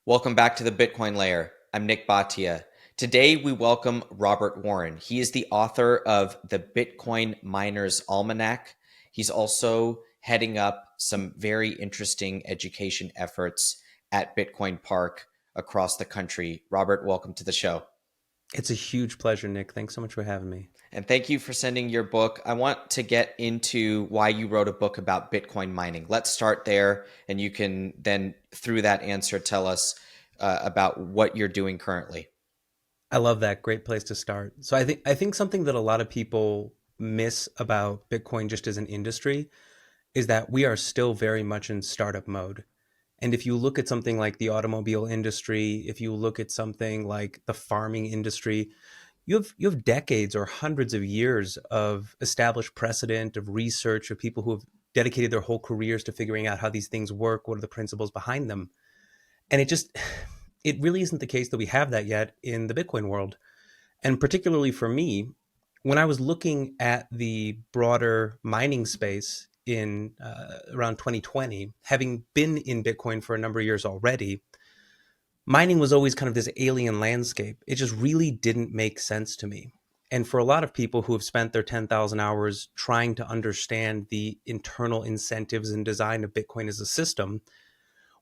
Welcome back to the Bitcoin Layer. I'm Nick Bhatia. Today we welcome Robert Warren. He is the author of the Bitcoin Miners Almanac. He's also heading up some very interesting education efforts at Bitcoin Park across the country. Robert, welcome to the show. It's a huge pleasure, Nick. Thanks so much for having me. And thank you for sending your book. I want to get into why you wrote a book about Bitcoin mining. Let's start there, and you can then, through that answer, tell us about what you're doing currently. I love that. Great place to start. So I think something that a lot of people miss about Bitcoin just as an industry is that we are still very much in startup mode. And if you look at something like the automobile industry, if you look at something like the farming industry, you have decades or hundreds of years of established precedent, of research, of people who have dedicated their whole careers to figuring out how these things work, what are the principles behind them. And it really isn't the case that we have that yet in the Bitcoin world. And particularly for me, when I was looking at the broader mining space in around 2020, having been in Bitcoin for a number of years already, mining was always kind of this alien landscape. It just really didn't make sense to me. And for a lot of people who have spent their 10,000 hours trying to understand the internal incentives and design of Bitcoin as a system,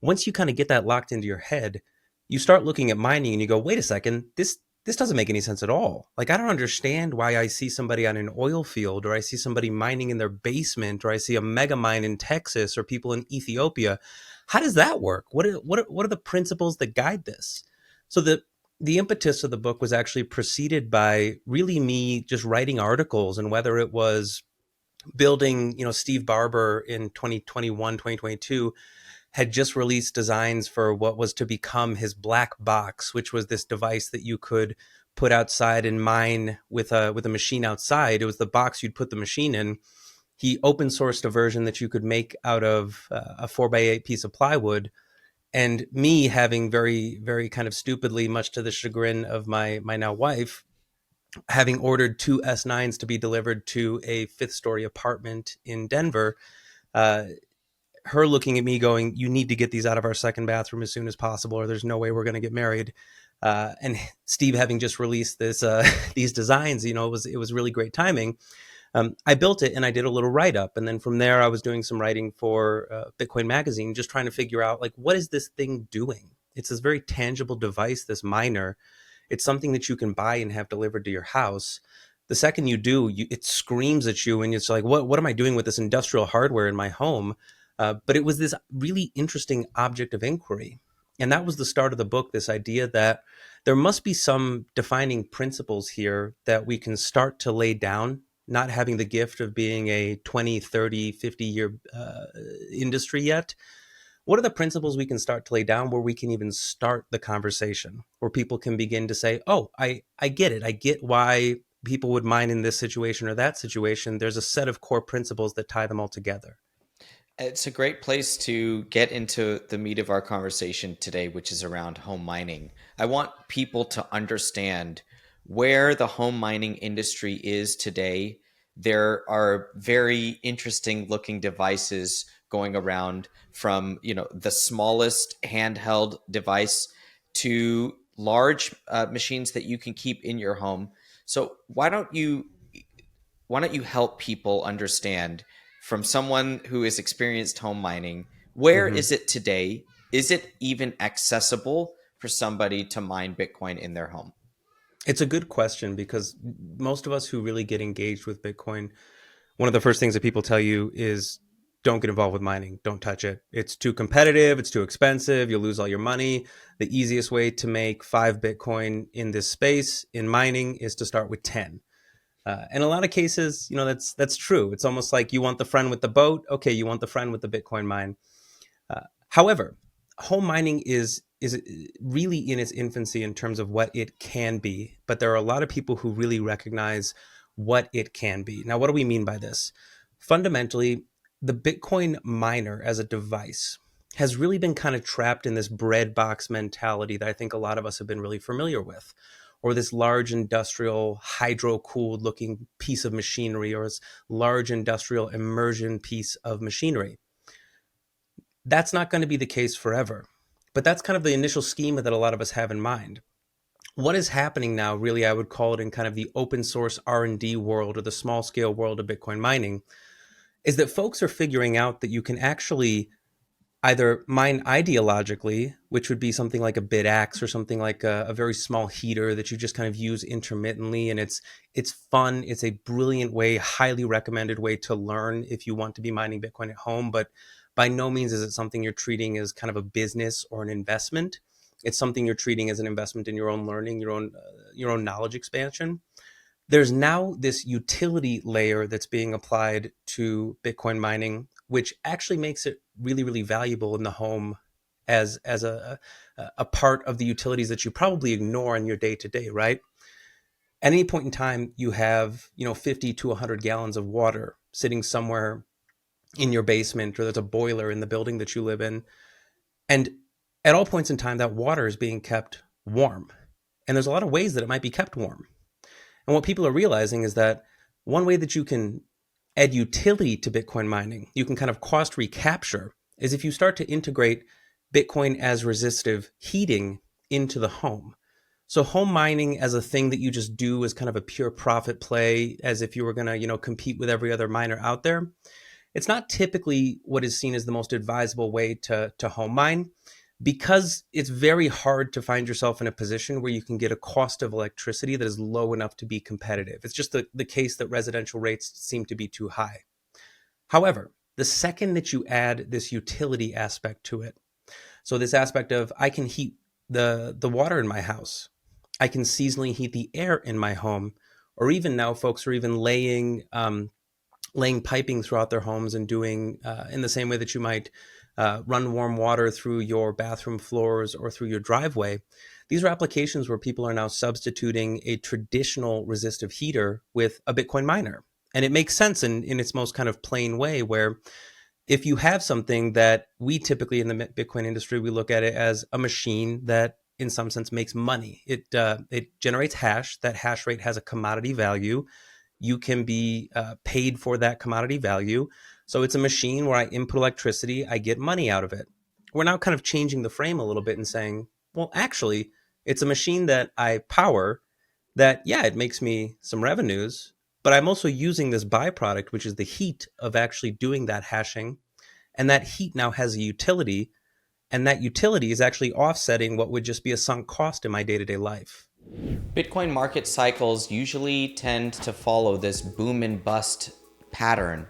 once you kind of get that locked into your head, you start looking at mining and you go, wait a second, this doesn't make any sense at all. Like, I don't understand why I see somebody on an oil field, or I see somebody mining in their basement, or I see a mega mine in Texas, or people in Ethiopia. How does that work? What are the principles that guide this? So the impetus of the book was actually preceded by really me just writing articles, and whether it was building, Steve Barber in 2021, 2022 had just released designs for what was to become his black box, which was this device that you could put outside and mine with a machine outside. It was the box you'd put the machine in. He open sourced a version that you could make out of a 4x8 piece of plywood. And me, having very, very kind of stupidly, much to the chagrin of my now wife, having ordered two S9s to be delivered to a fifth story apartment in Denver, uh, her looking at me going, you need to get these out of our second bathroom as soon as possible, or there's no way we're going to get married. And Steve having just released these designs, it was really great timing. I built it and I did a little write up, and then from there I was doing some writing for Bitcoin Magazine, just trying to figure out, like, what is this thing doing? It's this very tangible device, this miner. It's something that you can buy and have delivered to your house. The second you do, it screams at you, and it's like, what am I doing with this industrial hardware in my home? But it was this really interesting object of inquiry. And that was the start of the book, this idea that there must be some defining principles here that we can start to lay down, not having the gift of being a 20, 30, 50-year industry yet. What are the principles we can start to lay down where we can even start the conversation, where people can begin to say, oh, I get it. I get why people would mine in this situation or that situation. There's a set of core principles that tie them all together. It's a great place to get into the meat of our conversation today, which is around home mining. I want people to understand where the home mining industry is today. There are very interesting looking devices going around, from, the smallest handheld device to large machines that you can keep in your home. So why don't you help people understand, from someone who has experienced home mining, where Mm-hmm. is it today? Is it even accessible for somebody to mine Bitcoin in their home? It's a good question because most of us who really get engaged with Bitcoin, one of the first things that people tell you is don't get involved with mining. Don't touch it. It's too competitive. It's too expensive. You'll lose all your money. The easiest way to make 5 Bitcoin in this space in mining is to start with 10. In a lot of cases, that's true. It's almost like you want the friend with the boat. Okay, you want the friend with the Bitcoin mine. However, home mining is really in its infancy in terms of what it can be, but there are a lot of people who really recognize what it can be. Now, what do we mean by this? Fundamentally, the Bitcoin miner as a device has really been kind of trapped in this bread box mentality that I think a lot of us have been really familiar with, or this large industrial hydro cooled looking piece of machinery, or this large industrial immersion piece of machinery. That's not going to be the case forever. But that's kind of the initial schema that a lot of us have in mind. What is happening now, really, I would call it in kind of the open source R&D world or the small scale world of Bitcoin mining, is that folks are figuring out that you can actually either mine ideologically, which would be something like a bit axe or something like a very small heater that you just kind of use intermittently, and it's fun. It's a brilliant way, highly recommended way to learn if you want to be mining Bitcoin at home. But by no means is it something you're treating as kind of a business or an investment. It's something you're treating as an investment in your own learning, your own knowledge expansion. There's now this utility layer that's being applied to Bitcoin mining, which actually makes it really, really valuable in the home as a part of the utilities that you probably ignore in your day to day, right? At any point in time, you have 50 to 100 gallons of water sitting somewhere in your basement, or there's a boiler in the building that you live in, and at all points in time, that water is being kept warm. And there's a lot of ways that it might be kept warm. And what people are realizing is that one way that you can add utility to Bitcoin mining, you can kind of cost recapture, is if you start to integrate Bitcoin as resistive heating into the home. So home mining as a thing that you just do as kind of a pure profit play, as if you were going to, compete with every other miner out there. It's not typically what is seen as the most advisable way to home mine, because it's very hard to find yourself in a position where you can get a cost of electricity that is low enough to be competitive. It's just the case that residential rates seem to be too high. However, the second that you add this utility aspect to it, so this aspect of I can heat the water in my house, I can seasonally heat the air in my home, or even now folks are even laying piping throughout their homes and doing in the same way that you might run warm water through your bathroom floors or through your driveway. These are applications where people are now substituting a traditional resistive heater with a Bitcoin miner. And it makes sense in its most kind of plain way, where if you have something that we typically in the Bitcoin industry, we look at it as a machine that in some sense makes money. It generates hash. That hash rate has a commodity value. You can be paid for that commodity value. So it's a machine where I input electricity, I get money out of it. We're now kind of changing the frame a little bit and saying, well, actually, it's a machine that I power that, yeah, it makes me some revenues, but I'm also using this byproduct, which is the heat of actually doing that hashing. And that heat now has a utility, and that utility is actually offsetting what would just be a sunk cost in my day to day life. Bitcoin market cycles usually tend to follow this boom and bust pattern,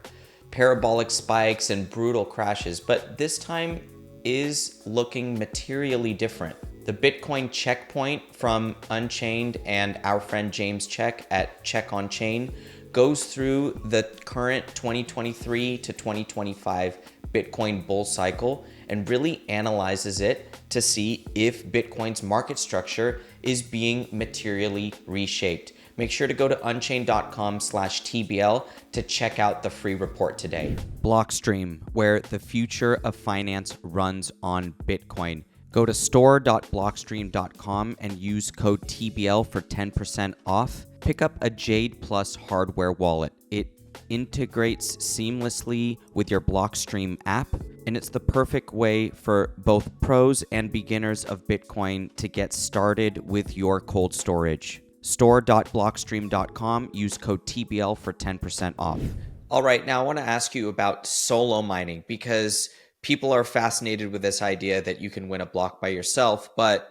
parabolic spikes and brutal crashes, but this time is looking materially different. The Bitcoin checkpoint from Unchained and our friend James Check at Check on Chain goes through the current 2023 to 2025 Bitcoin bull cycle and really analyzes it to see if Bitcoin's market structure is being materially reshaped. Make sure to go to unchained.com/TBL to check out the free report today. Blockstream, where the future of finance runs on Bitcoin. Go to store.blockstream.com and use code TBL for 10% off. Pick up a Jade Plus hardware wallet. It integrates seamlessly with your Blockstream app, and it's the perfect way for both pros and beginners of Bitcoin to get started with your cold storage. Store.blockstream.com, use code TBL for 10% off. All right, now I want to ask you about solo mining, because people are fascinated with this idea that you can win a block by yourself, but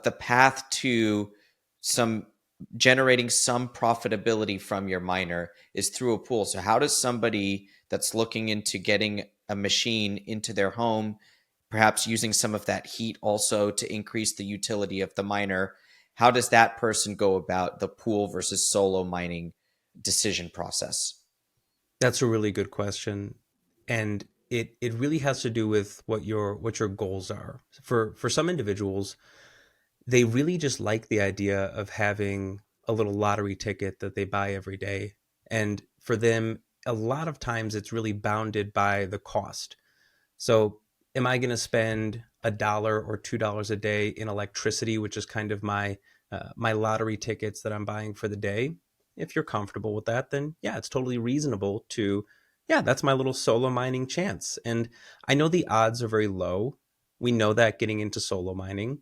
the path to some generating some profitability from your miner is through a pool. So how does somebody that's looking into getting a machine into their home, perhaps using some of that heat also to increase the utility of the miner, how does that person go about the pool versus solo mining decision process? That's a really good question. And it really has to do with what your goals are. For some individuals, they really just like the idea of having a little lottery ticket that they buy every day. And for them, a lot of times it's really bounded by the cost. So, am I going to spend $1 or $2 a day in electricity, which is kind of my lottery tickets that I'm buying for the day? If you're comfortable with that, then yeah, it's totally reasonable to, yeah, that's my little solo mining chance. And I know the odds are very low We know that getting into solo mining.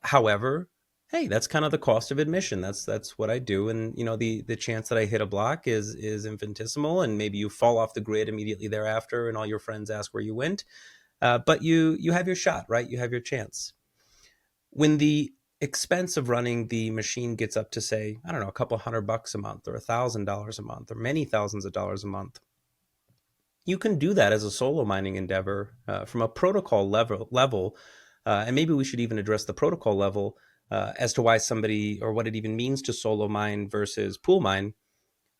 However, hey, that's kind of the cost of admission. That's what I do, and the chance that I hit a block is infinitesimal, and maybe you fall off the grid immediately thereafter, and all your friends ask where you went. But you have your shot, right? You have your chance. When the expense of running the machine gets up to, say, I don't know, a couple $100 a month, or $1,000 a month, or many thousands of dollars a month, you can do that as a solo mining endeavor from a protocol level. And maybe we should even address the protocol level as to why somebody, or what it even means to solo mine versus pool mine.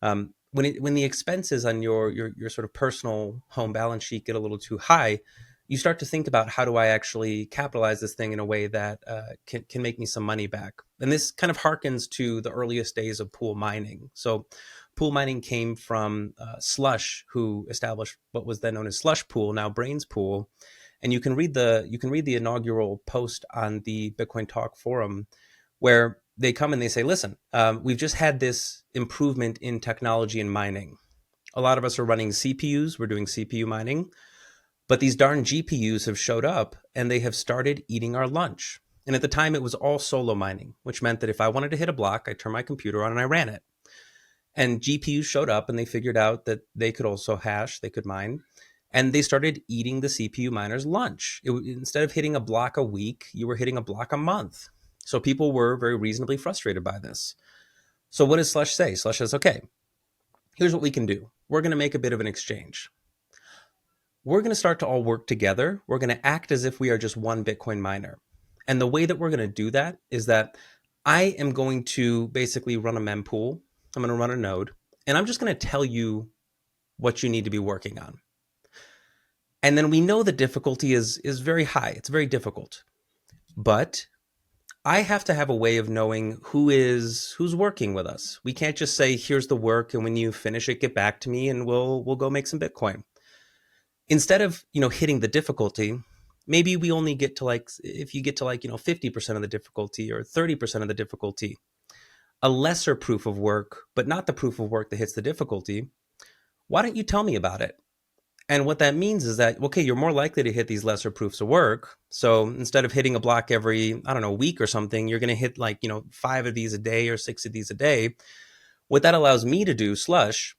When the expenses on your sort of personal home balance sheet get a little too high, you start to think about, how do I actually capitalize this thing in a way that can make me some money back? And this kind of harkens to the earliest days of pool mining. So pool mining came from Slush, who established what was then known as Slush Pool, now Brains Pool. And you can read the inaugural post on the Bitcoin Talk forum, where they come and they say, listen, we've just had this improvement in technology and mining. A lot of us are running CPUs. We're doing CPU mining. But these darn GPUs have showed up, and they have started eating our lunch. And at the time, it was all solo mining, which meant that if I wanted to hit a block, I turned my computer on and I ran it. And GPUs showed up, and they figured out that they could also hash, they could mine. And they started eating the CPU miners' lunch. Instead of hitting a block a week, you were hitting a block a month. So people were very reasonably frustrated by this. So what does Slush say? Slush says, okay, here's what we can do. We're going to make a bit of an exchange. We're going to start to all work together. We're going to act as if we are just one Bitcoin miner. And the way that we're going to do that is that I am going to basically run a mempool. I'm going to run a node, and I'm just going to tell you what you need to be working on. And then we know the difficulty is very high. It's very difficult. But I have to have a way of knowing who's working with us. We can't just say, here's the work, and when you finish it, get back to me, and we'll go make some Bitcoin. Instead of hitting the difficulty, maybe we only get to, like, if you get to, like, 50% of the difficulty or 30% of the difficulty, a lesser proof of work, but not the proof of work that hits the difficulty. Why don't you tell me about it? And what that means is that, okay, you're more likely to hit these lesser proofs of work. So instead of hitting a block every, I don't know, week or something, you're going to hit, like, 5 of these a day or 6 of these a day. What that allows me to do, Slush,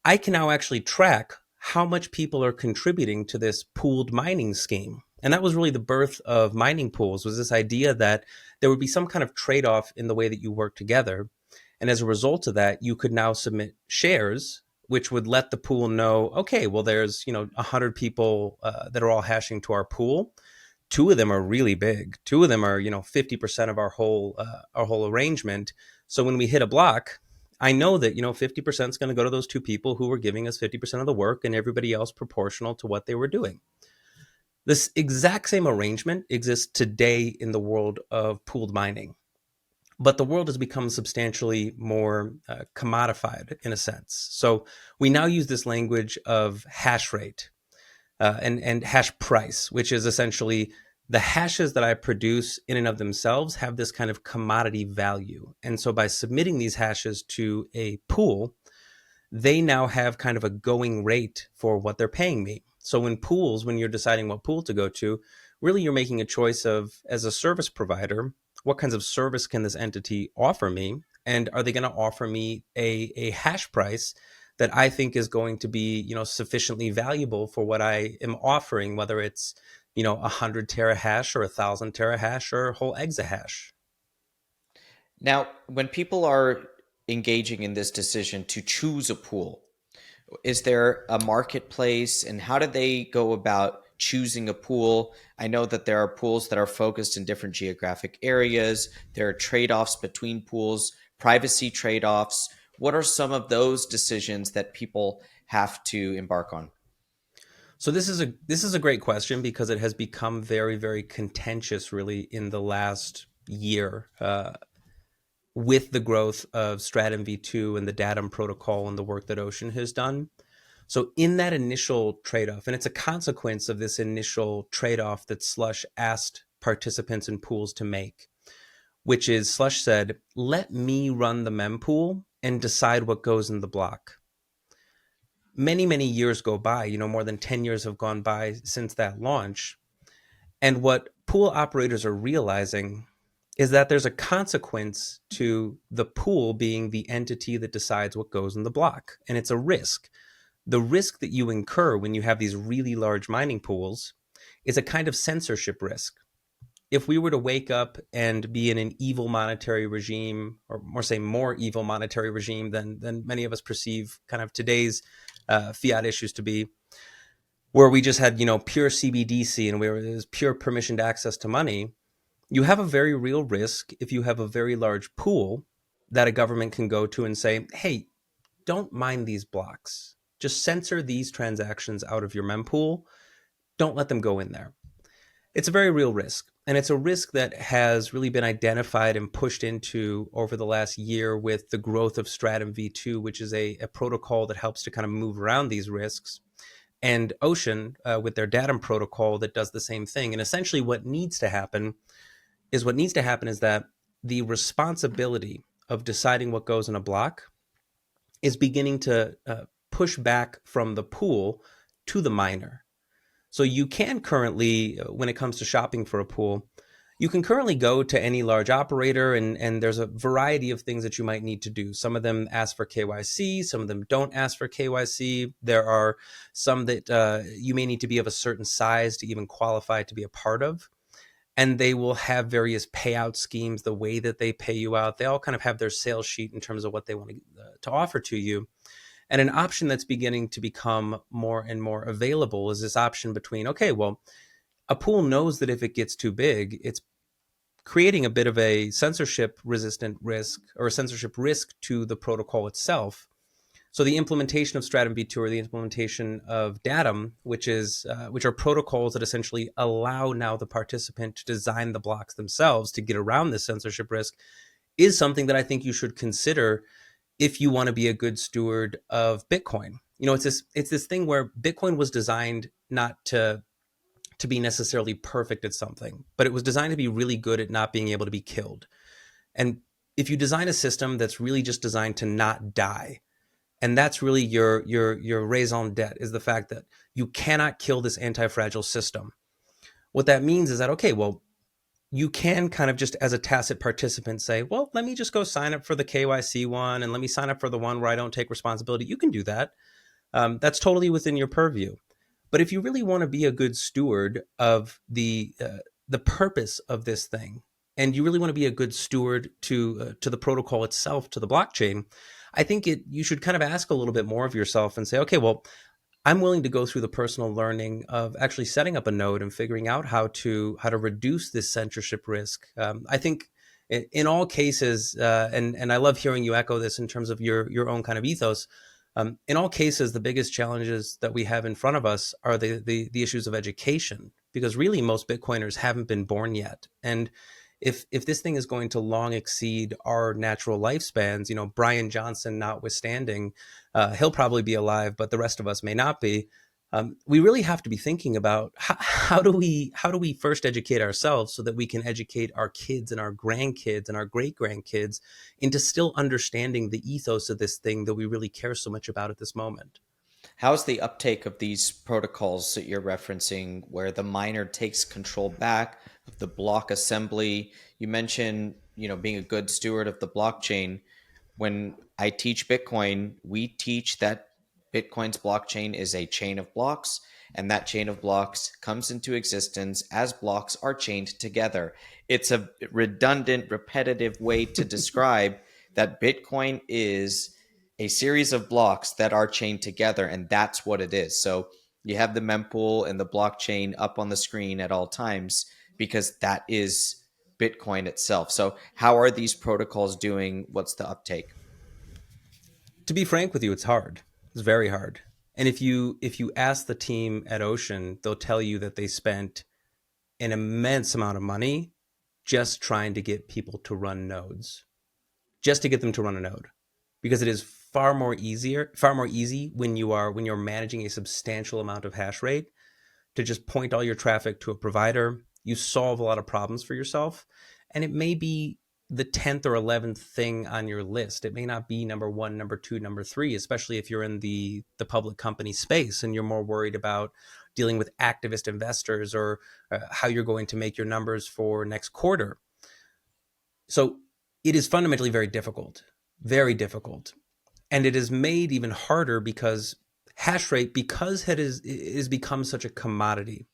I can now actually track how much people are contributing to this pooled mining scheme. And that was really the birth of mining pools, was this idea that there would be some kind of trade-off in the way that you work together. And as a result of that, you could now submit shares, which would let the pool know, okay, well, there's 100 people that are all hashing to our pool. 2 of them are really big. 2 of them are 50% of our whole arrangement. So when we hit a block, I know that 50% is going to go to those 2 people who were giving us 50% of the work, and everybody else proportional to what they were doing. This exact same arrangement exists today in the world of pooled mining. But the world has become substantially more commodified in a sense. So we now use this language of hash rate and hash price, which is essentially the hashes that I produce in and of themselves have this kind of commodity value. And so by submitting these hashes to a pool, they now have kind of a going rate for what they're paying me. So in pools, when you're deciding what pool to go to, really you're making a choice of, as a service provider, what kinds of service can this entity offer me? And are they going to offer me a hash price that I think is going to be, sufficiently valuable for what I am offering, whether it's, 100 terahash or 1,000 terahash or a whole exahash. Now, when people are engaging in this decision to choose a pool, is there a marketplace, and how do they go about choosing a pool? I know that there are pools that are focused in different geographic areas. There are trade-offs between pools, privacy trade-offs. What are some of those decisions that people have to embark on? So this is a great question, because it has become very, very contentious really in the last year with the growth of Stratum v2 and the Datum protocol and the work that Ocean has done. So in that initial trade-off, and it's a consequence of this initial trade-off that Slush asked participants in pools to make, which is, Slush said, let me run the mempool and decide what goes in the block. Many, many years go by, more than 10 years have gone by since that launch. And what pool operators are realizing is that there's a consequence to the pool being the entity that decides what goes in the block. And it's a risk. The risk that you incur when you have these really large mining pools is a kind of censorship risk. If we were to wake up and be in an evil monetary regime, or more say more evil monetary regime than many of us perceive kind of today's fiat issues to be, where we just had pure CBDC and where there's pure permissioned access to money, you have a very real risk if you have a very large pool that a government can go to and say, hey, don't mine these blocks. Just censor these transactions out of your mempool. Don't let them go in there. It's a very real risk. And it's a risk that has really been identified and pushed into over the last year with the growth of Stratum v2, which is a protocol that helps to kind of move around these risks, and Ocean with their Datum protocol that does the same thing. And essentially what needs to happen is that the responsibility of deciding what goes in a block is beginning to push back from the pool to the miner. So you can currently, when it comes to shopping for a pool, you can currently go to any large operator, and there's a variety of things that you might need to do. Some of them ask for KYC, some of them don't ask for KYC. There are some that you may need to be of a certain size to even qualify to be a part of. And they will have various payout schemes, the way that they pay you out. They all kind of have their sales sheet in terms of what they want to offer to you. And an option that's beginning to become more and more available is this option between, okay, well, a pool knows that if it gets too big, it's creating a bit of a censorship resistant risk or a censorship risk to the protocol itself. So the implementation of Stratum v2 or the implementation of Datum, which are protocols that essentially allow now the participant to design the blocks themselves to get around this censorship risk, is something that I think you should consider if you want to be a good steward of Bitcoin. It's this thing where Bitcoin was designed not to be necessarily perfect at something, but it was designed to be really good at not being able to be killed. And if you design a system that's really just designed to not die, and that's really your raison d'etre, is the fact that you cannot kill this anti-fragile system. What that means is that, okay, well, you can kind of just as a tacit participant say, well, let me just go sign up for the KYC one and let me sign up for the one where I don't take responsibility. You can do that. That's totally within your purview. But if you really want to be a good steward of the purpose of this thing, and you really want to be a good steward to the protocol itself, to the blockchain, I think you should kind of ask a little bit more of yourself and say, okay, well, I'm willing to go through the personal learning of actually setting up a node and figuring out how to reduce this censorship risk. I think in all cases, and I love hearing you echo this in terms of your own kind of ethos. In all cases, the biggest challenges that we have in front of us are the issues of education, because really most Bitcoiners haven't been born yet. And if this thing is going to long exceed our natural lifespans, Brian Johnson notwithstanding, he'll probably be alive, but the rest of us may not be. We really have to be thinking about how do we first educate ourselves so that we can educate our kids and our grandkids and our great grandkids into still understanding the ethos of this thing that we really care so much about at this moment. How's the uptake of these protocols that you're referencing where the miner takes control back of the block assembly? You mentioned, being a good steward of the blockchain. When I teach Bitcoin, we teach that Bitcoin's blockchain is a chain of blocks, and that chain of blocks comes into existence as blocks are chained together. It's a redundant, repetitive way to describe that Bitcoin is a series of blocks that are chained together, and that's what it is. So you have the mempool and the blockchain up on the screen at all times because that is Bitcoin itself. So how are these protocols doing? What's the uptake? To be frank with you, it's hard. It's very hard. And if you ask the team at Ocean, they'll tell you that they spent an immense amount of money just trying to get people to run nodes, just to get them to run a node, because it is far more easy when you're managing a substantial amount of hash rate to just point all your traffic to a provider. You solve a lot of problems for yourself, and it may be the 10th or 11th thing on your list. It may not be number one, number two, number three, especially if you're in the public company space and you're more worried about dealing with activist investors, or how you're going to make your numbers for next quarter. So it is fundamentally very difficult, very difficult. And it is made even harder because hash rate, because it is become such a commodity.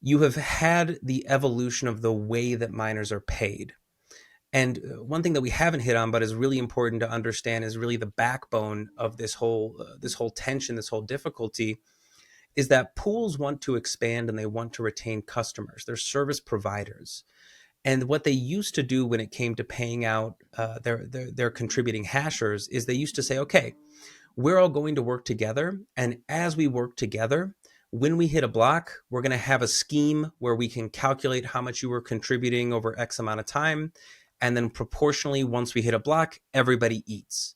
You have had the evolution of the way that miners are paid. And one thing that we haven't hit on, but is really important to understand, is really the backbone of this whole tension, this whole difficulty, is that pools want to expand and they want to retain customers. They're service providers. And what they used to do when it came to paying out their contributing hashers is they used to say, okay, we're all going to work together. And as we work together, when we hit a block, we're going to have a scheme where we can calculate how much you were contributing over X amount of time. And then proportionally, once we hit a block, everybody eats.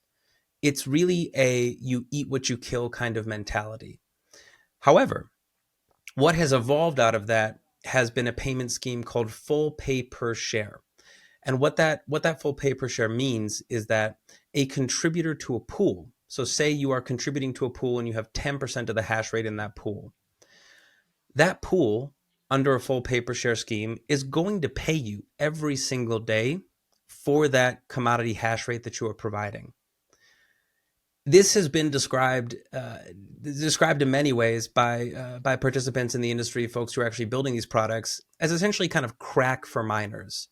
It's really a you eat what you kill kind of mentality. However, what has evolved out of that has been a payment scheme called full pay per share. And what that full pay per share means is that a contributor to a pool, so say you are contributing to a pool and you have 10% of the hash rate in that pool under a full pay per share scheme is going to pay you every single day for that commodity hash rate that you are providing. This has been described in many ways by participants in the industry, folks who are actually building these products, as essentially kind of crack for miners,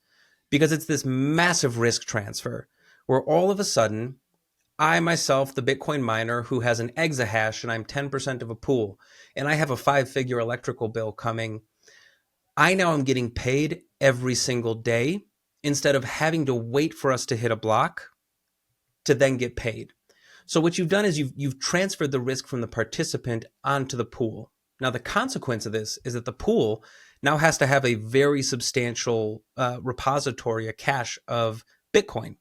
because it's this massive risk transfer where all of a sudden, I myself, the Bitcoin miner who has an exahash and I'm 10% of a pool, and I have a 5-figure electrical bill coming, I now am getting paid every single day instead of having to wait for us to hit a block to then get paid. So what you've done is you've transferred the risk from the participant onto the pool. Now, the consequence of this is that the pool now has to have a very substantial repository, a cache of Bitcoin,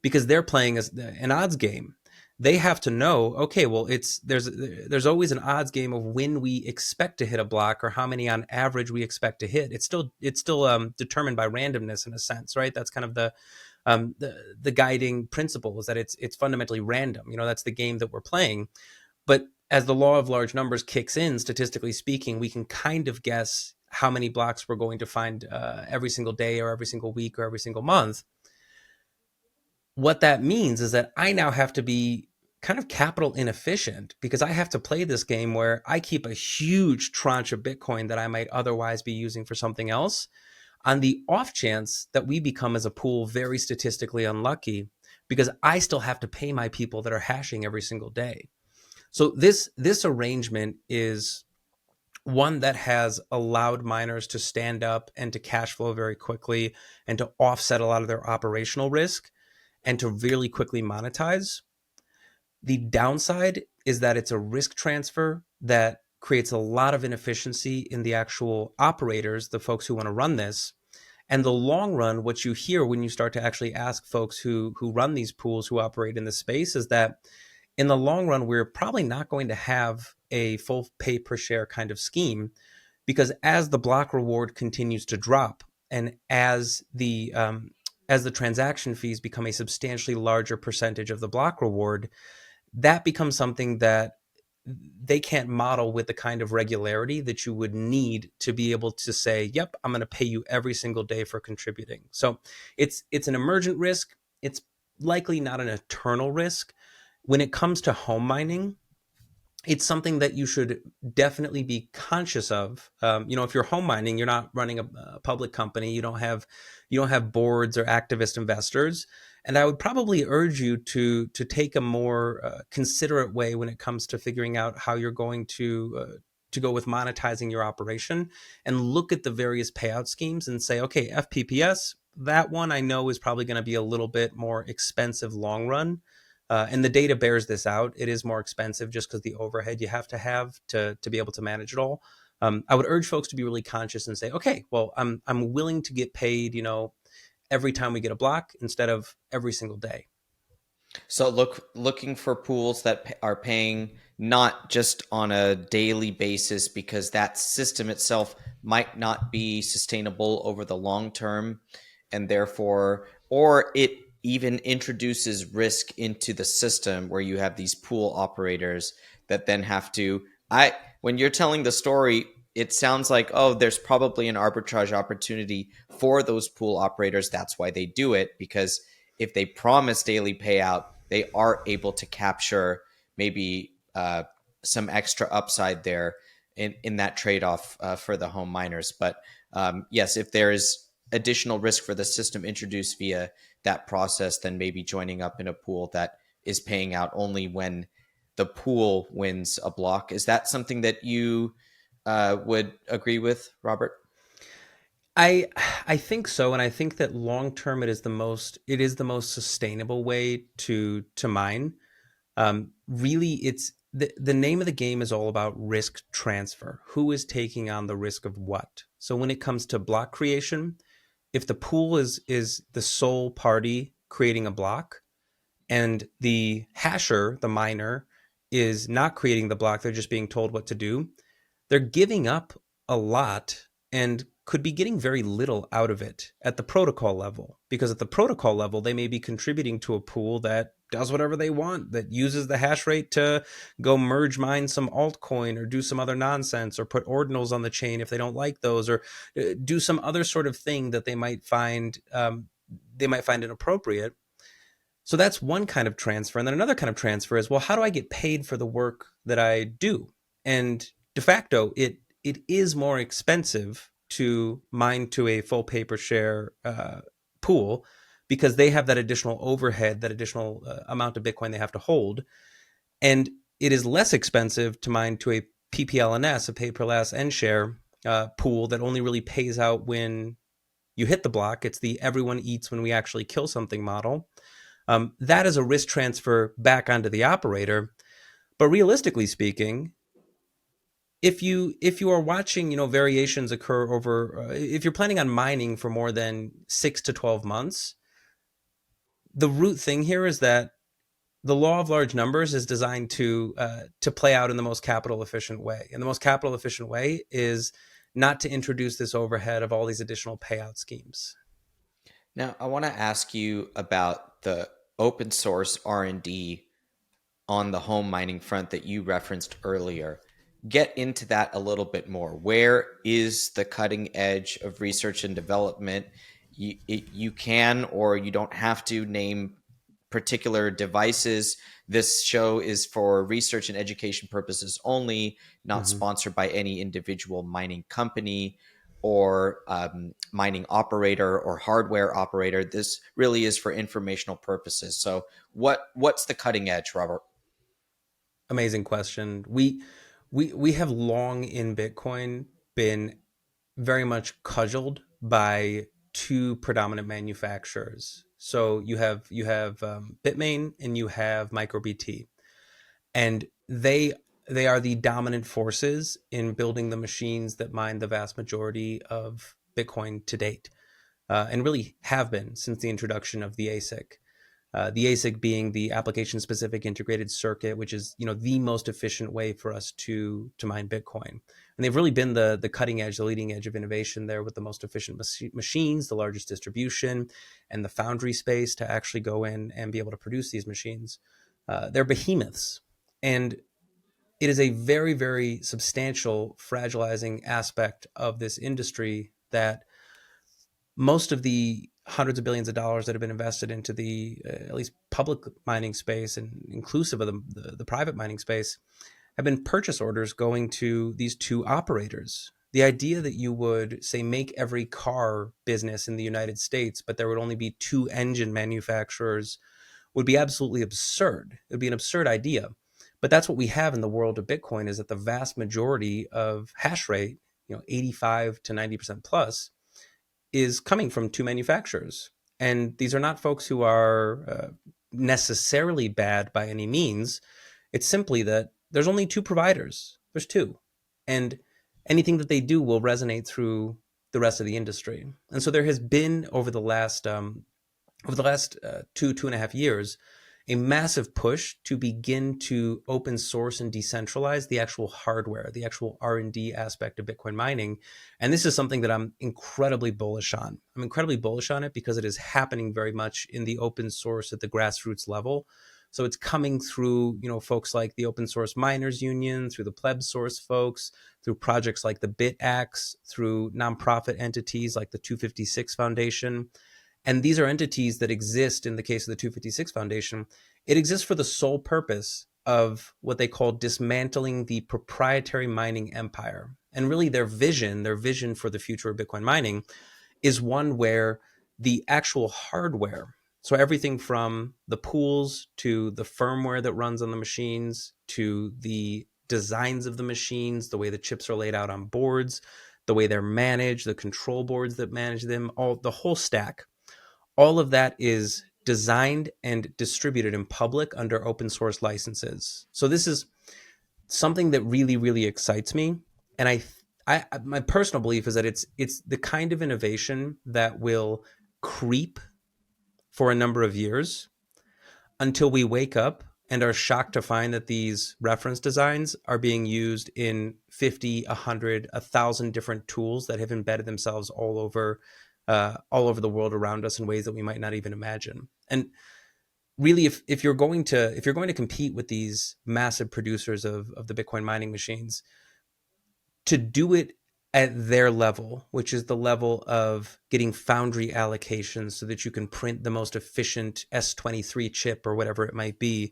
because they're playing an odds game. They have to know, okay, well, there's always an odds game of when we expect to hit a block or how many on average we expect to hit. It's still determined by randomness in a sense, right? That's kind of the guiding principle, is that it's fundamentally random. That's the game that we're playing. But as the law of large numbers kicks in, statistically speaking, we can kind of guess how many blocks we're going to find every single day or every single week or every single month. What that means is that I now have to be kind of capital inefficient, because I have to play this game where I keep a huge tranche of Bitcoin that I might otherwise be using for something else, on the off chance that we become as a pool very statistically unlucky, because I still have to pay my people that are hashing every single day. So this arrangement is one that has allowed miners to stand up and to cash flow very quickly and to offset a lot of their operational risk and to really quickly monetize. The downside is that it's a risk transfer that creates a lot of inefficiency in the actual operators, the folks who want to run this. And the long run, what you hear when you start to actually ask folks who run these pools, who operate in this space, is that in the long run, we're probably not going to have a full pay per share kind of scheme, because as the block reward continues to drop and as the transaction fees become a substantially larger percentage of the block reward, that becomes something that they can't model with the kind of regularity that you would need to be able to say, yep, I'm going to pay you every single day for contributing. So it's an emergent risk. It's likely not an eternal risk. When it comes to home mining, it's something that you should definitely be conscious of. If you're home mining, you're not running a public company. You don't have boards or activist investors. And I would probably urge you to take a more considerate way when it comes to figuring out how you're going to go with monetizing your operation, and look at the various payout schemes and say, okay, FPPS, that one I know is probably going to be a little bit more expensive long run. And the data bears this out. It is more expensive just because the overhead you have to be able to manage it all. I would urge folks to be really conscious and say, okay, well, I'm willing to get paid, every time we get a block instead of every single day. So looking for pools that are paying not just on a daily basis, because that system itself might not be sustainable over the long term, and therefore, or it even introduces risk into the system where you have these pool operators that then have to I when you're telling the story, it sounds like, oh, there's probably an arbitrage opportunity for those pool operators. That's why they do it, because if they promise daily payout, they are able to capture maybe some extra upside there in that trade-off for the home miners. But yes, if there is additional risk for the system introduced via that process, then maybe joining up in a pool that is paying out only when the pool wins a block. Is that something that you would agree with, Robert? I I think so, and I think that long term it is the most sustainable way to mine. Really, it's the name of the game is all about risk transfer. Who is taking on the risk of what? So when it comes to block creation, if the pool is the sole party creating a block, and the hasher, the miner, is not creating the block, they're just being told what to do, they're giving up a lot and could be getting very little out of it at the protocol level. Because at the protocol level, they may be contributing to a pool that does whatever they want, that uses the hash rate to go merge mine some altcoin or do some other nonsense or put ordinals on the chain if they don't like those, or do some other sort of thing that they might find inappropriate. So that's one kind of transfer. And then another kind of transfer is, well, how do I get paid for the work that I do? And de facto, it is more expensive to mine to a full paper share pool, because they have that additional overhead, that additional amount of Bitcoin they have to hold. And it is less expensive to mine to a PPLNS, a pay per last end share pool that only really pays out when you hit the block. It's the everyone eats when we actually kill something model. That is a risk transfer back onto the operator. But realistically speaking, if you are watching, variations occur over, if you're planning on mining for more than 6 to 12 months, the root thing here is that the law of large numbers is designed to play out in the most capital efficient way, and the most capital efficient way is not to introduce this overhead of all these additional payout schemes. Now, I want to ask you about the open source R&D on the home mining front that you referenced earlier. Get into that a little bit more. Where is the cutting edge of research and development? You can, or you don't have to, name particular devices. This show is for research and education purposes only, not Mm-hmm. sponsored by any individual mining company or mining operator or hardware operator. This really is for informational purposes. So, what's the cutting edge, Robert? Amazing question. We have long in Bitcoin been very much cudgeled by two predominant manufacturers. So you have Bitmain and you have MicroBT, and they are the dominant forces in building the machines that mine the vast majority of Bitcoin to date, and really have been since the introduction of the ASIC. The ASIC being the application specific integrated circuit, which is the most efficient way for us to mine Bitcoin. And they've really been the cutting edge, the leading edge of innovation there, with the most efficient machines, the largest distribution, and the foundry space to actually go in and be able to produce these machines. They're behemoths, and it is a very, very substantial fragilizing aspect of this industry that most of the hundreds of billions of dollars that have been invested into the at least public mining space, and inclusive of the private mining space, have been purchase orders going to these two operators. The idea that you would, say, make every car business in the United States, but there would only be two engine manufacturers, would be absolutely absurd. It would be an absurd idea. But that's what we have in the world of Bitcoin, is that the vast majority of hash rate, 85 to 90% plus, is coming from two manufacturers. And these are not folks who are necessarily bad by any means. It's simply that there's only two providers. There's two. And anything that they do will resonate through the rest of the industry. And so there has been, over the last 2.5 years, a massive push to begin to open source and decentralize the actual hardware, the actual R&D aspect of Bitcoin mining. And this is something that I'm incredibly bullish on. I'm incredibly bullish on it because it is happening very much in the open source at the grassroots level. So it's coming through, folks like the Open Source Miners Union, through the pleb source folks, through projects like the BitAxe, through nonprofit entities like the 256 Foundation. And these are entities that exist in the case of the 256 Foundation. It exists for the sole purpose of what they call dismantling the proprietary mining empire. And really their vision for the future of Bitcoin mining is one where the actual hardware, so everything from the pools to the firmware that runs on the machines to the designs of the machines, the way the chips are laid out on boards, the way they're managed, the control boards that manage them, all the whole stack, all of that is designed and distributed in public under open source licenses. So this is something that really, really excites me. And my personal belief is that it's the kind of innovation that will creep for a number of years until we wake up and are shocked to find that these reference designs are being used in 50, 100, 1,000 different tools that have embedded themselves all over the world around us in ways that we might not even imagine. And really, if you're going to compete with these massive producers of the Bitcoin mining machines, to do it at their level, which is the level of getting foundry allocations so that you can print the most efficient S23 chip or whatever it might be,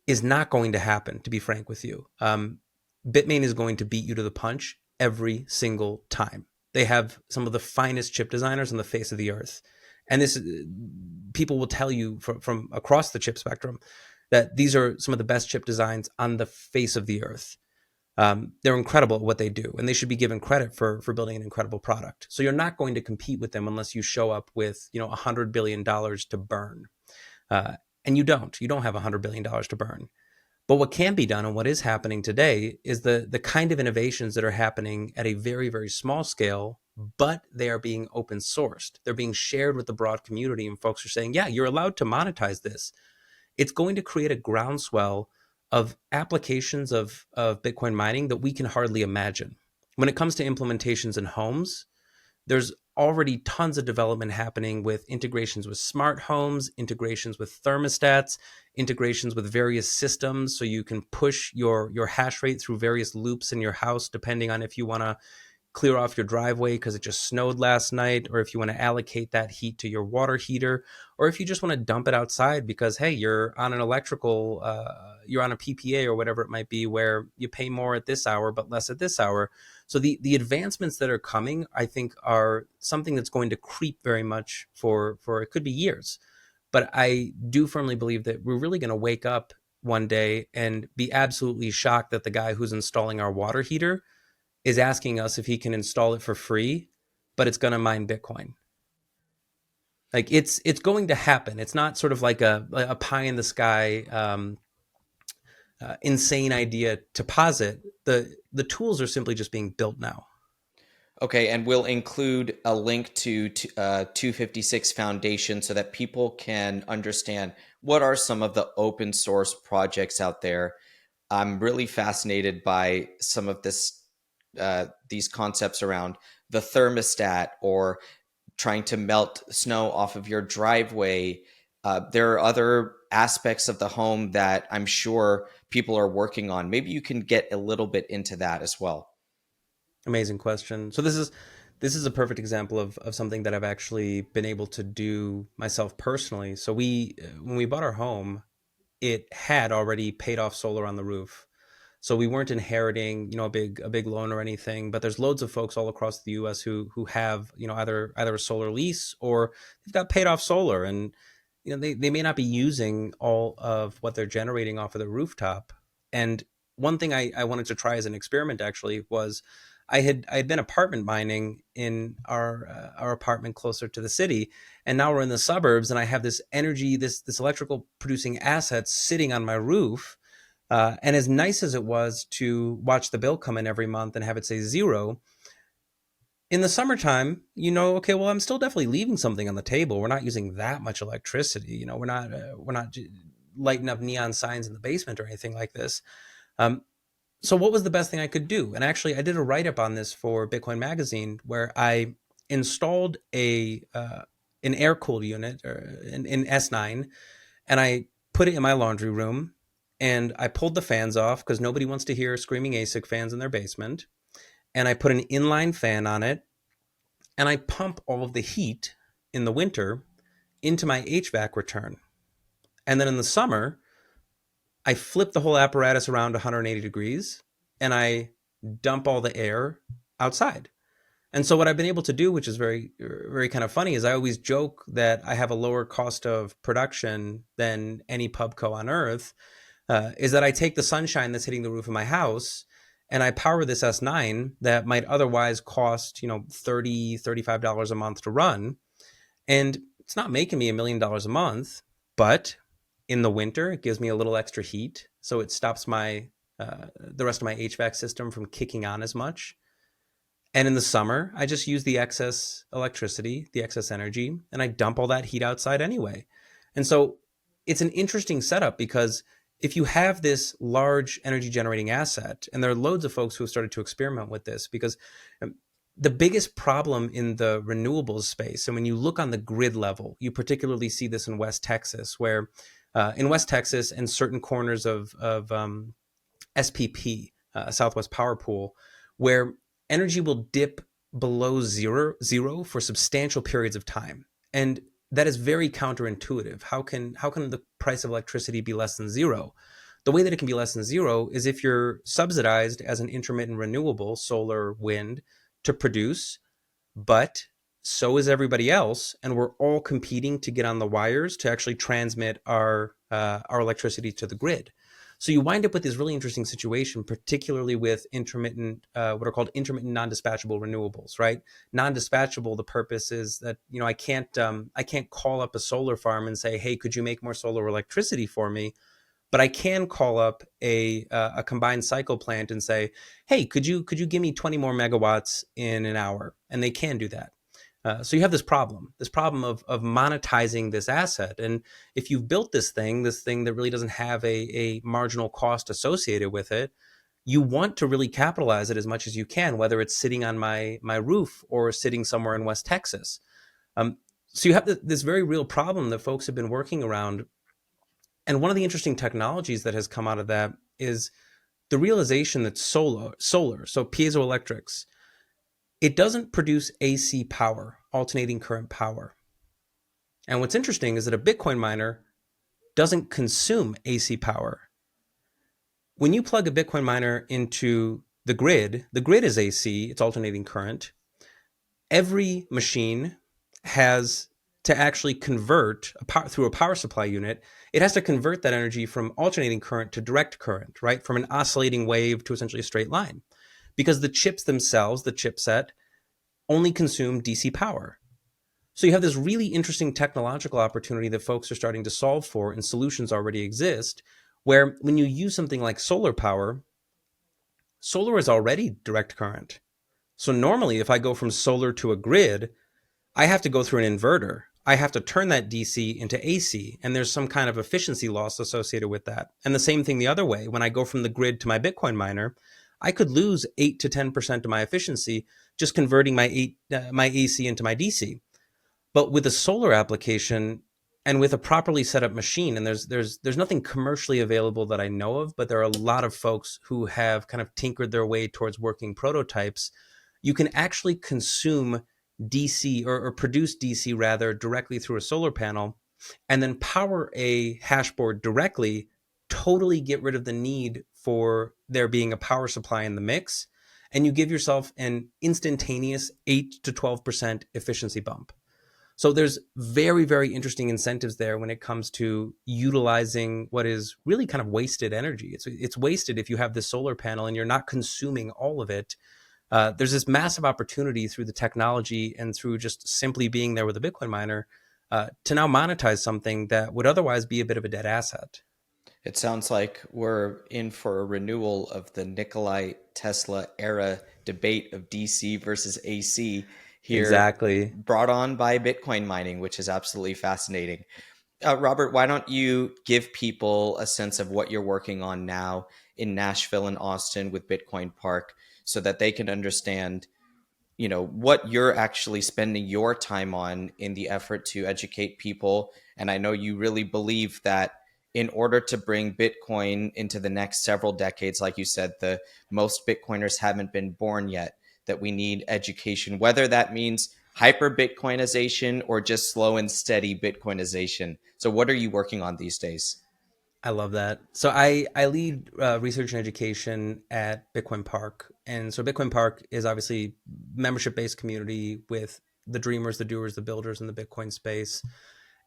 is not going to happen, to be frank with you. Bitmain is going to beat you to the punch every single time. They have some of the finest chip designers on the face of the earth. And this, people will tell you from across the chip spectrum that these are some of the best chip designs on the face of the earth. They're incredible at what they do, and they should be given credit for building an incredible product. So you're not going to compete with them unless you show up with $100 billion to burn, and you don't. You don't have $100 billion to burn. But what can be done and what is happening today is the kind of innovations that are happening at a very, very small scale, but they are being open sourced. They're being shared with the broad community, and folks are saying, yeah, you're allowed to monetize this. It's going to create a groundswell of applications of Bitcoin mining that we can hardly imagine. When it comes to implementations in homes, there's already tons of development happening with integrations with smart homes, integrations with thermostats, integrations with various systems, so you can push your hash rate through various loops in your house, depending on if you want to clear off your driveway because it just snowed last night, or if you want to allocate that heat to your water heater, or if you just want to dump it outside because, hey, you're on you're on a PPA or whatever it might be, where you pay more at this hour but less at this hour. So the advancements that are coming, I think, are something that's going to creep very much for it could be years. But I do firmly believe that we're really going to wake up one day and be absolutely shocked that the guy who's installing our water heater is asking us if he can install it for free, but it's going to mine Bitcoin. Like it's going to happen. It's not sort of like a pie in the sky, insane idea to posit. The tools are simply just being built now. Okay, and we'll include a link to 256 Foundation so that people can understand what are some of the open source projects out there. I'm really fascinated by some of these concepts around the thermostat or trying to melt snow off of your driveway. There are other aspects of the home that I'm sure people are working on. Maybe you can get a little bit into that as well. Amazing question. So this is a perfect example of something that I've actually been able to do myself personally. So when we bought our home, it had already paid off solar on the roof. So we weren't inheriting, a big loan or anything. But there's loads of folks all across the U.S. who have, either a solar lease or they've got paid off solar, and they may not be using all of what they're generating off of the rooftop. And one thing I wanted to try as an experiment actually was I had been apartment mining in our apartment closer to the city, and now we're in the suburbs, and I have this energy, this electrical producing asset sitting on my roof. And as nice as it was to watch the bill come in every month and have it say zero, in the summertime, okay, well, I'm still definitely leaving something on the table. We're not using that much electricity. We're not lighting up neon signs in the basement or anything like this. So what was the best thing I could do? And actually, I did a write-up on this for Bitcoin Magazine where I installed an air-cooled unit or an S9, and I put it in my laundry room, and I pulled the fans off because nobody wants to hear screaming ASIC fans in their basement. And I put an inline fan on it, and I pump all of the heat in the winter into my HVAC return. And then in the summer, I flip the whole apparatus around 180 degrees and I dump all the air outside. And so what I've been able to do, which is very kind of funny, is I always joke that I have a lower cost of production than any pubco on earth. Is that I take the sunshine that's hitting the roof of my house and I power this S9 that might otherwise cost, $30-$35 a month to run. And it's not making me $1 million a month, but in the winter, it gives me a little extra heat. So it stops the rest of my HVAC system from kicking on as much. And in the summer, I just use the excess electricity, the excess energy, and I dump all that heat outside anyway. And so it's an interesting setup because if you have this large energy generating asset, and there are loads of folks who have started to experiment with this, because the biggest problem in the renewables space, and when you look on the grid level, you particularly see this in West Texas, where in West Texas and certain corners of SPP, Southwest Power Pool, where energy will dip below zero for substantial periods of time. And that is very counterintuitive. How can the price of electricity be less than zero? The way that it can be less than zero is if you're subsidized as an intermittent renewable, solar, wind, to produce, but so is everybody else, and we're all competing to get on the wires to actually transmit our electricity to the grid. So you wind up with this really interesting situation, particularly with intermittent, what are called intermittent non-dispatchable renewables, right? Non-dispatchable, the purpose is that I can't call up a solar farm and say, hey, could you make more solar electricity for me? But I can call up a combined cycle plant and say, hey, could you give me 20 more megawatts in an hour? And they can do that. So you have this problem of monetizing this asset. And if you've built this thing that really doesn't have a marginal cost associated with it, you want to really capitalize it as much as you can, whether it's sitting on my roof or sitting somewhere in West Texas. Um, so you have this very real problem that folks have been working around. And one of the interesting technologies that has come out of that is the realization that solar, so piezoelectrics, it doesn't produce AC power, alternating current power. And what's interesting is that a Bitcoin miner doesn't consume AC power. When you plug a Bitcoin miner into the grid is AC, it's alternating current. Every machine has to actually convert through a power supply unit. It has to convert that energy from alternating current to direct current, right? From an oscillating wave to essentially a straight line. Because the chips themselves, the chipset, only consume DC power. So you have this really interesting technological opportunity that folks are starting to solve for, and solutions already exist, where when you use something like solar power, solar is already direct current. So normally if I go from solar to a grid, I have to go through an inverter. I have to turn that DC into AC, and there's some kind of efficiency loss associated with that. And the same thing the other way. When I go from the grid to my Bitcoin miner, I could lose 8 to 10% of my efficiency just converting my AC into my DC. But with a solar application and with a properly set up machine, and there's nothing commercially available that I know of, but there are a lot of folks who have kind of tinkered their way towards working prototypes. You can actually consume DC or produce DC rather directly through a solar panel and then power a hashboard directly, totally get rid of the need for there being a power supply in the mix. And you give yourself an instantaneous 8 to 12% efficiency bump. So there's very, very interesting incentives there when it comes to utilizing what is really kind of wasted energy. It's wasted if you have this solar panel and you're not consuming all of it. There's this massive opportunity through the technology and through just simply being there with a Bitcoin miner to now monetize something that would otherwise be a bit of a dead asset. It sounds like we're in for a renewal of the Nikolai Tesla era debate of DC versus AC here, Exactly. brought on by Bitcoin mining, which is absolutely fascinating. Robert, why don't you give people a sense of what you're working on now in Nashville and Austin with Bitcoin Park so that they can understand, what you're actually spending your time on in the effort to educate people. And I know you really believe that in order to bring Bitcoin into the next several decades, like you said, the most Bitcoiners haven't been born yet, that we need education, whether that means hyper Bitcoinization or just slow and steady Bitcoinization. So, what are you working on these days? I love that. So I lead research and education at Bitcoin Park, and so Bitcoin Park is obviously membership based community with the dreamers, the doers, the builders in the Bitcoin space.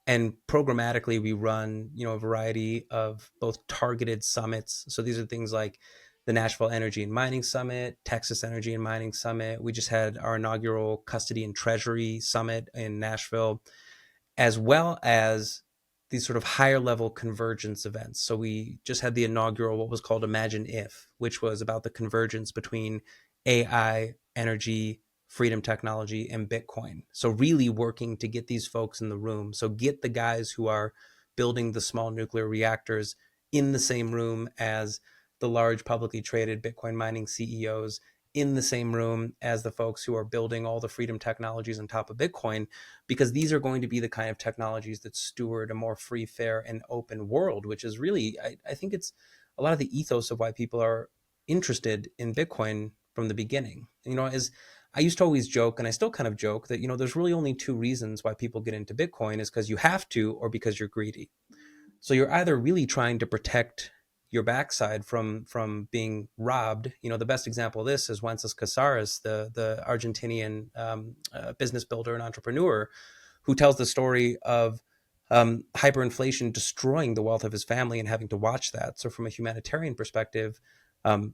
And programmatically, we run a variety of both targeted summits. So these are things like the Nashville Energy and Mining Summit, Texas Energy and Mining Summit. We just had our inaugural Custody and Treasury Summit in Nashville, as well as these sort of higher level convergence events. So we just had the inaugural, what was called Imagine If, which was about the convergence between AI, energy, freedom technology, and Bitcoin. So really working to get these folks in the room. So get the guys who are building the small nuclear reactors in the same room as the large publicly traded Bitcoin mining CEOs, in the same room as the folks who are building all the freedom technologies on top of Bitcoin, because these are going to be the kind of technologies that steward a more free, fair, and open world, which is really, I think it's a lot of the ethos of why people are interested in Bitcoin from the beginning. As I used to always joke, and I still kind of joke, that, there's really only two reasons why people get into Bitcoin, is because you have to or because you're greedy. So you're either really trying to protect your backside from being robbed. The best example of this is Wences Casares, the Argentinian business builder and entrepreneur, who tells the story of hyperinflation destroying the wealth of his family and having to watch that. So from a humanitarian perspective,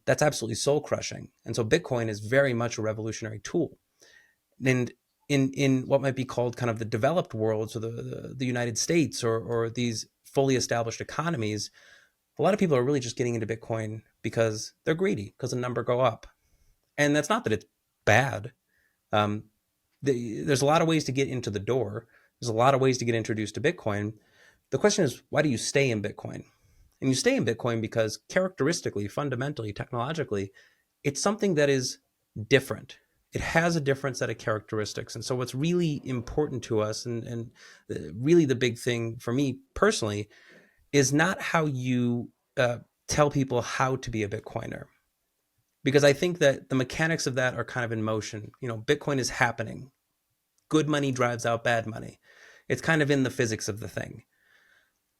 that's absolutely soul crushing. And so Bitcoin is very much a revolutionary tool. And in what might be called kind of the developed world, so the United States, or these fully established economies, a lot of people are really just getting into Bitcoin because they're greedy, because the number go up. And that's not that it's bad. Um, there's a lot of ways to get into the door. There's a lot of ways to get introduced to Bitcoin. The question is, why do you stay in Bitcoin? And you stay in Bitcoin because characteristically, fundamentally, technologically, it's something that is different. It has a different set of characteristics. And so what's really important to us, and really the big thing for me personally, is not how you tell people how to be a Bitcoiner. Because I think that the mechanics of that are kind of in motion. Bitcoin is happening. Good money drives out bad money. It's kind of in the physics of the thing.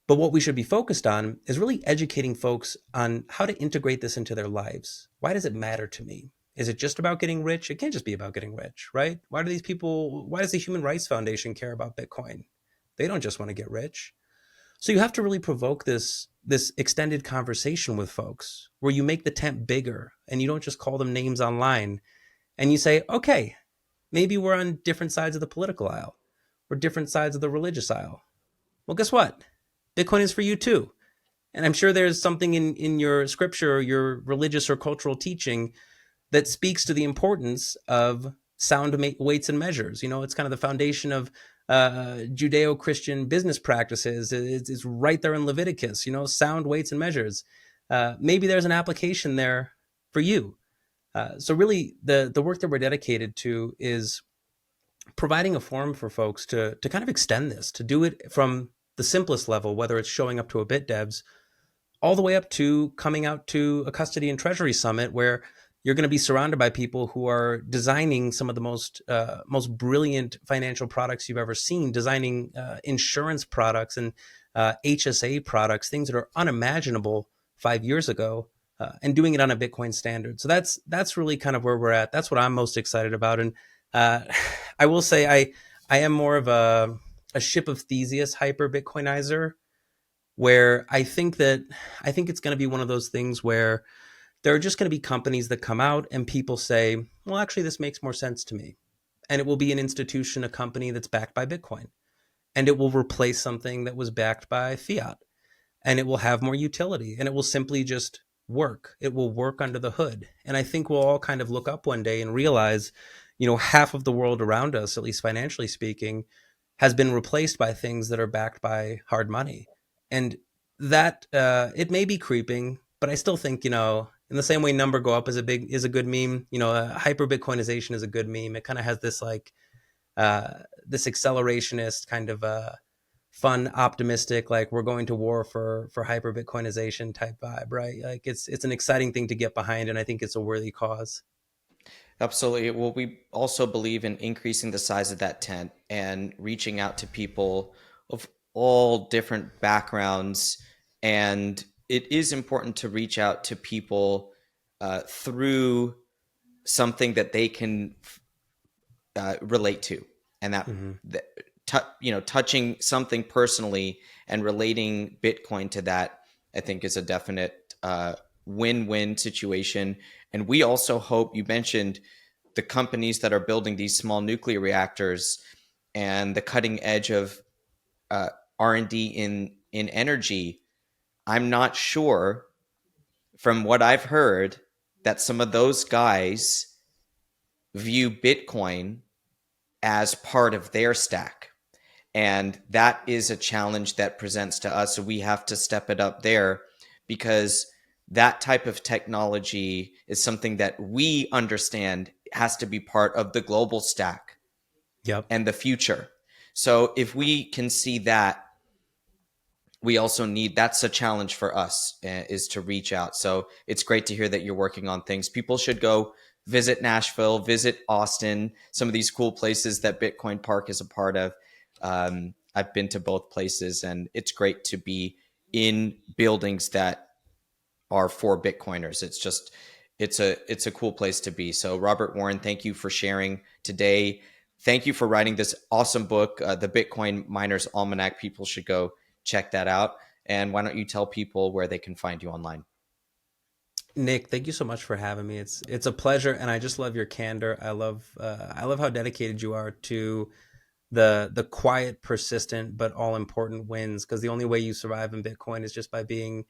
But what we should be focused on is really educating folks on how to integrate this into their lives. Why does it matter to me? Is it just about getting rich? It can't just be about getting rich, right? Why does the Human Rights Foundation care about Bitcoin? They don't just want to get rich. So you have to really provoke this extended conversation with folks, where you make the tent bigger and you don't just call them names online, and you say, okay, maybe we're on different sides of the political aisle or different sides of the religious aisle. Well, guess what? Bitcoin is for you too. And I'm sure there's something in your scripture or your religious or cultural teaching that speaks to the importance of sound weights and measures. It's kind of the foundation of Judeo-Christian business practices. It's right there in Leviticus, sound weights and measures. Maybe there's an application there for you. So really the work that we're dedicated to is providing a forum for folks to kind of extend this, to do it from the simplest level, whether it's showing up to a BitDevs, all the way up to coming out to a Custody and Treasury Summit, where you're going to be surrounded by people who are designing some of the most brilliant financial products you've ever seen, designing insurance products and HSA products, things that are unimaginable 5 years ago, and doing it on a Bitcoin standard. So that's really kind of where we're at. That's what I'm most excited about. And I will say I am more of a ship of Theseus hyper Bitcoinizer, where I think it's going to be one of those things where there are just going to be companies that come out and people say, well, actually, this makes more sense to me. And it will be an institution, a company that's backed by Bitcoin. And it will replace something that was backed by fiat. And it will have more utility. And it will simply just work. It will work under the hood. And I think we'll all kind of look up one day and realize, half of the world around us, at least financially speaking, has been replaced by things that are backed by hard money. And that it may be creeping, but I still think, in the same way number go up is a good meme, hyper Bitcoinization is a good meme. It kind of has this this accelerationist kind of fun, optimistic, like we're going to war for hyper Bitcoinization type vibe, right? Like it's an exciting thing to get behind, and I think it's a worthy cause. Absolutely. Well, we also believe in increasing the size of that tent and reaching out to people of all different backgrounds. And it is important to reach out to people through something that they can relate to, and Hmm. that touching something personally and relating Bitcoin to that, I think, is a definite win-win situation. And we also hope, you mentioned the companies that are building these small nuclear reactors and the cutting edge of uh, R&D in energy. I'm not sure, from what I've heard, that some of those guys view Bitcoin as part of their stack. And that is a challenge that presents to us. So we have to step it up there, because that type of technology is something that we understand has to be part of the global stack Yep. and the future. So if we can see that, we also need, that's a challenge for us, is to reach out. So it's great to hear that you're working on things. People should go visit Nashville, visit Austin, some of these cool places that Bitcoin Park is a part of. I've been to both places, and it's great to be in buildings that are for Bitcoiners. It's just, it's a cool place to be. So Robert Warren, thank you for sharing today. Thank you for writing this awesome book, The Bitcoin Miner's Almanac. People should go check that out. And why don't you tell people where they can find you online? Nick, thank you so much for having me. It's a pleasure, and I just love your candor. I love how dedicated you are to the quiet, persistent, but all important wins. Because the only way you survive in Bitcoin is just by being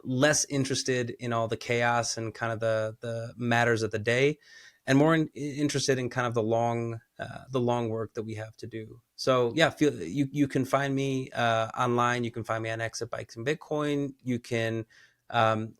less interested in all the chaos and kind of the matters of the day, and more interested in kind of the long work that we have to do. So yeah, you can find me online. You can find me on Exit Bikes and Bitcoin. Um,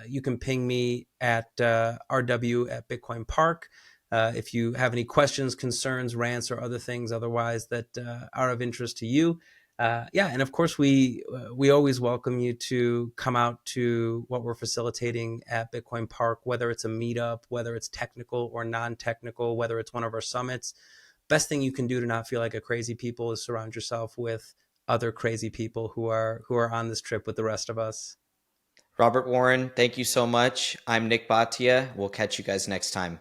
you can ping me at RW at Bitcoin Park. If you have any questions, concerns, rants, or other things otherwise that are of interest to you, yeah, and of course we always welcome you to come out to what we're facilitating at Bitcoin Park, whether it's a meetup, whether it's technical or non-technical, whether it's one of our summits. Best thing you can do to not feel like a crazy people is surround yourself with other crazy people who are on this trip with the rest of us. Robert Warren, thank you so much. I'm Nick Bhatia. We'll catch you guys next time.